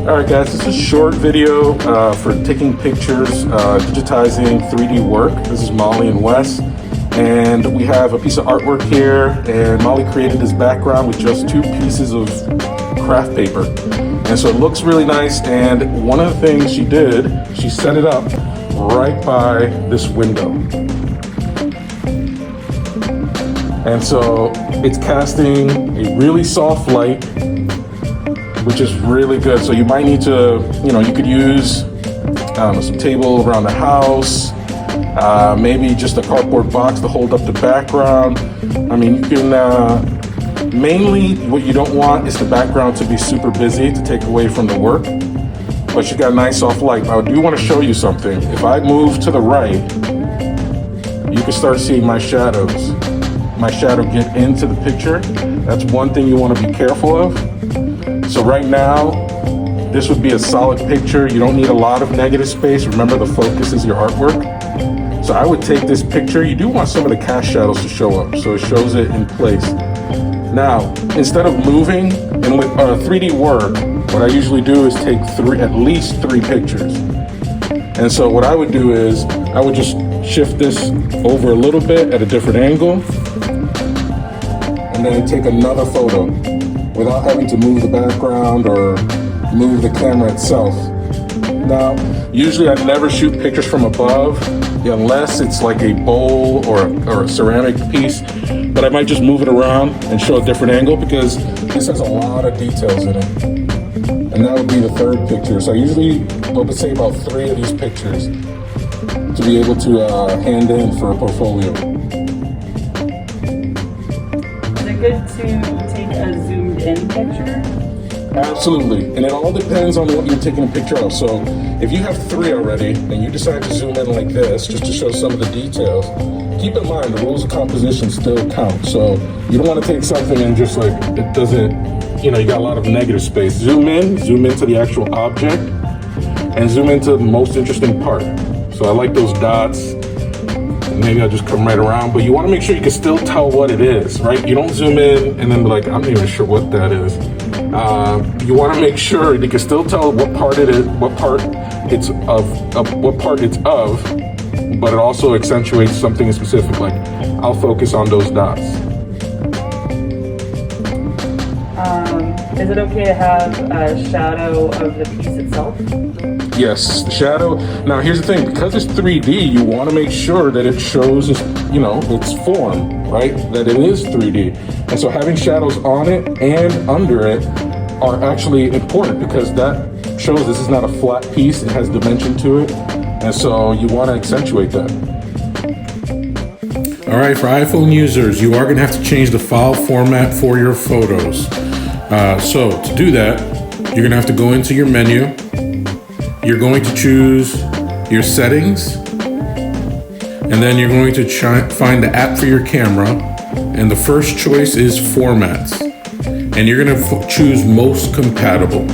Alright guys, this is a short video for taking pictures, digitizing 3D work. This is Molly and Wes, and we have a piece of artwork here, and Molly created this background with just 2 pieces of craft paper. And so it looks really nice, and one of the things she did, she set it up right by this window. And so it's casting a really soft light, which is really good. So you might need to, you could use some table around the house, maybe just a cardboard box to hold up the background. I mean, you can, mainly what you don't want is the background to be super busy to take away from the work, but you got a nice soft light. Now, I do want to show you something. If I move to the right, you can start seeing my shadows. My shadow get into the picture. That's one thing you want to be careful of. So right now, this would be a solid picture. You don't need a lot of negative space. Remember, the focus is your artwork. So I would take this picture. You do want some of the cast shadows to show up, so it shows it in place. Now, instead of moving, and with 3D work, what I usually do is take at least 3 pictures. And so what I would do is, I would just shift this over a little bit at a different angle, and then take another photo without having to move the background or move the camera itself. Now, usually I never shoot pictures from above unless it's like a bowl or a ceramic piece, but I might just move it around and show a different angle because this has a lot of details in it. And that would be the 3rd picture. So I usually would say about 3 of these pictures to be able to hand in for a portfolio. Is it good to take a zoomed in picture? Absolutely, and it all depends on what you're taking a picture of. So if you have 3 already and you decide to zoom in like this just to show some of the details, keep in mind the rules of composition still count. So you don't want to take something and just like it doesn't, you got a lot of negative space. Zoom into the actual object, and zoom into the most interesting part. So I like those dots. Maybe I'll just come right around, but you want to make sure you can still tell what it is, right? You don't zoom in and then be like, I'm not even sure what that is. You want to make sure you can still tell what part it is, what part it's of, but it also accentuates something specific. Like, I'll focus on those dots. Is it okay to have a shadow of the piece itself? Yes, the shadow. Now here's the thing, because it's 3D, you want to make sure that it shows, its form, right? That it is 3D. And so having shadows on it and under it are actually important because that shows this is not a flat piece, it has dimension to it. And so you want to accentuate that. All right, for iPhone users, you are going to have to change the file format for your photos. So to do that, you're going to have to go into your menu. You're going to choose your settings, and then you're going to find the app for your camera, and the first choice is formats, and you're going to choose most compatible.